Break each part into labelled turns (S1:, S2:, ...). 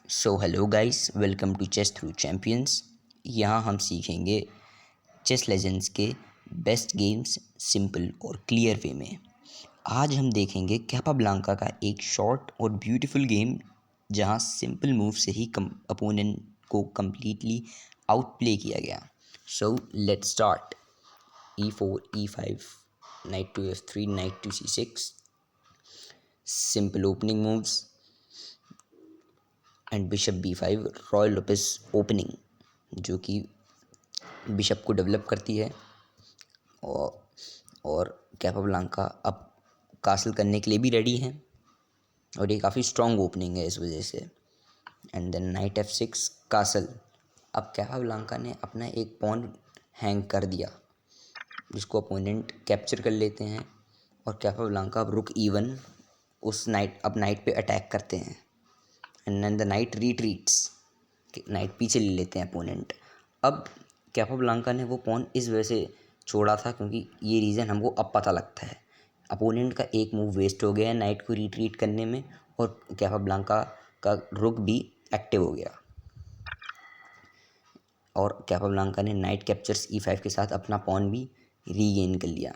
S1: So hello guys, welcome to chess through champions. यहाँ हम सीखेंगे चेस लेजेंड्स के बेस्ट गेम्स सिंपल और क्लियर वे में। आज हम देखेंगे कैपाब्लांका का एक शॉर्ट और ब्यूटीफुल गेम जहाँ सिंपल मूव से ही अपोनेंट को कम्प्लीटली आउट प्ले किया गया। So let's start. E4, E5, Knight to F3, Knight to C6, simple opening moves and bishop B5, royal Lopez opening जो कि बिशप को डेवलप करती है और कैपाब्लांका अब कासल करने के लिए भी रेडी हैं और ये काफ़ी स्ट्रॉन्ग ओपनिंग है इस वजह से। And then knight F6 castle. अब कैपाब्लांका ने अपना एक पॉन हैंग कर दिया जिसको अपोनेंट कैप्चर कर लेते हैं और कैपाब्लांका अब रुक E1 उस नाइट पे अटैक करते हैं and then the knight retreats. Knight पीछे ले लेते हैं अपोनेंट। अब कैपाब्लांका ने वो पॉन इस वजह से छोड़ा था क्योंकि ये रीज़न हमको अब पता लगता है। अपोनेंट का एक मूव वेस्ट हो गया है नाइट को रिट्रीट करने में और कैपाब्लांका का रुक भी एक्टिव हो गया और कैपाब्लांका ने नाइट कैप्चर्स E5 के साथ अपना पॉन भी रीगेन कर लिया।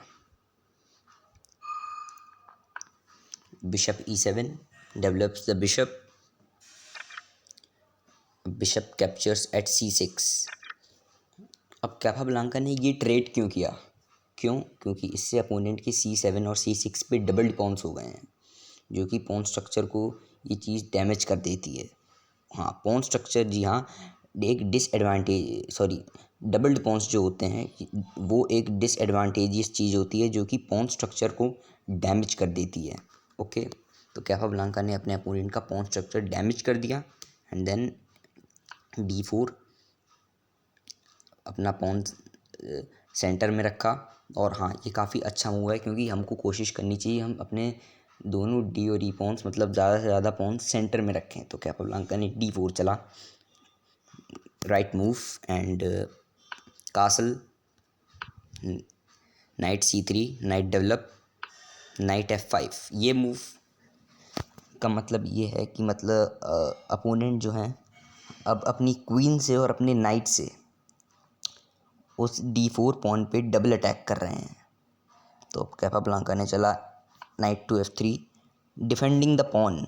S1: Bishop E7 develops the bishop captures at C6। अब कैपाब्लांका ने ये ट्रेड क्यों किया? क्योंकि इससे अपोनेंट के C7 और C6 पे डबल पॉन्स हो गए हैं जो कि पॉन स्ट्रक्चर को ये चीज़ डैमेज कर देती है। हाँ, पॉन स्ट्रक्चर, जी हाँ, एक डिसएडवांटेज डबल्ड पॉन्स जो होते हैं वो एक डिसएडवांटेजियस चीज़ होती है जो कि पॉन स्ट्रक्चर को डैमेज कर देती है। ओके, तो कैपाब्लांका ने अपने अपोनेंट का पॉन स्ट्रक्चर डैमेज कर दिया एंड देन D4 अपना पॉन सेंटर में रखा। और हाँ, ये काफ़ी अच्छा मूव है क्योंकि हमको कोशिश करनी चाहिए हम अपने दोनों डी और ई पॉन्स मतलब ज़्यादा से ज़्यादा पॉन्स सेंटर में रखें। तो कैपाब्लांका ने D4 चला, right move and castle, night C3, night develop, night F5। ये मूव का मतलब ये है कि अपोनेंट जो है अब अपनी क्वीन से और अपने नाइट से उस D4 पॉन पे डबल अटैक कर रहे हैं। तो कैपाब्लांका ने चला knight to F3 defending the pawn,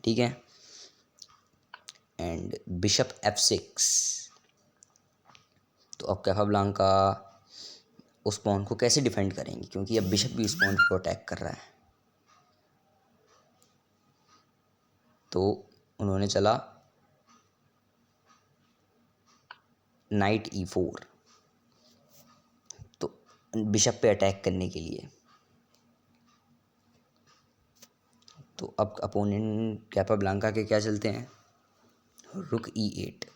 S1: ठीक है, एंड बिशप F6। तो अब कैपाब्लांका उस पॉन को कैसे डिफेंड करेंगे क्योंकि अब बिशप भी उस पॉन पर अटैक कर रहा है। तो उन्होंने चला नाइट E4 तो बिशप पे अटैक करने के लिए। तो अब अपोनेंट कैपाब्लांका के क्या चलते हैं, रुक E8।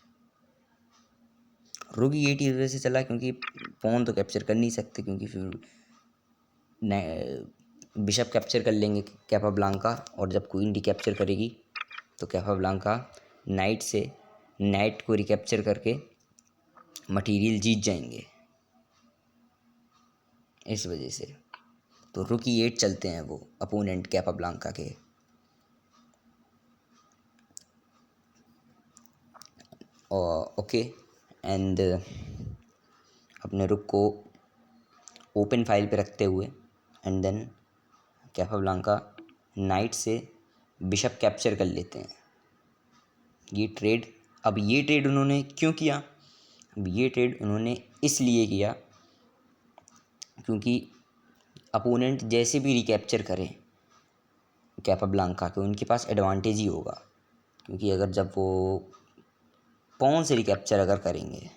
S1: रुक E8 इस वजह से चला क्योंकि पॉन तो कैप्चर कर नहीं सकते क्योंकि फिर बिशप कैप्चर कर लेंगे कैपाब्लांका और जब क्वीन कैप्चर करेगी तो कैपाब्लांका नाइट से नाइट को रिकैप्चर करके मटेरियल जीत जाएंगे इस वजह से। तो रुक E8 चलते हैं वो अपोनेंट कैपाब्लांका के। ओके, एंड अपने रुक को ओपन फाइल पे रखते हुए एंड देन कैपाब्लांका नाइट से बिशप कैप्चर कर लेते हैं। ये ट्रेड उन्होंने क्यों किया? अब ये ट्रेड उन्होंने इसलिए किया क्योंकि अपोनेंट जैसे भी रिकैप्चर करें कैपाब्लांका के उनके पास एडवांटेज ही होगा क्योंकि अगर जब वो पॉन से रिकैप्चर अगर करेंगे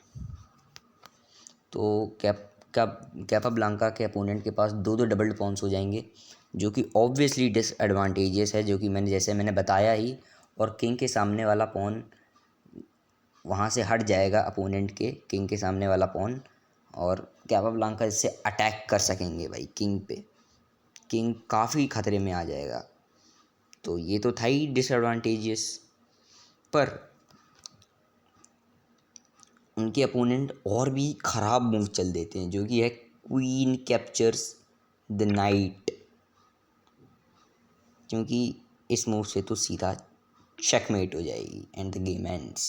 S1: तो कैपाब्लांका के अपोनेंट के पास दो डबल पॉन्स हो जाएंगे जो कि ऑब्वियसली डिसएडवांटेजियस है, जो कि मैंने बताया ही। और किंग के सामने वाला पॉन वहाँ से हट जाएगा, अपोनेंट के किंग के सामने वाला पॉन, और कैपाब्लांका इससे अटैक कर सकेंगे भाई किंग पे। किंग काफ़ी खतरे में आ जाएगा। तो ये तो था ही डिसएडवांटेजियस, पर उनके अपोनेंट और भी ख़राब मूव चल देते हैं जो कि है क्वीन कैप्चर्स द नाइट। क्योंकि इस मूव से तो सीधा चेकमेट हो जाएगी and the game ends.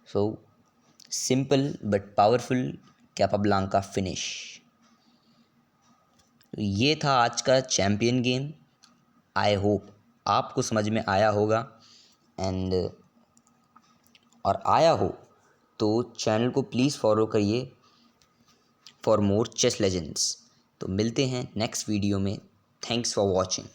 S1: So simple but powerful कैपाब्लांका finish. ये था आज का चैम्पियन गेम। आई होप आपको समझ में आया होगा एंड और आया हो तो चैनल को प्लीज़ फॉलो करिए फॉर मोर चेस लेजेंड्स। तो मिलते हैं नेक्स्ट वीडियो में। Thanks for watching.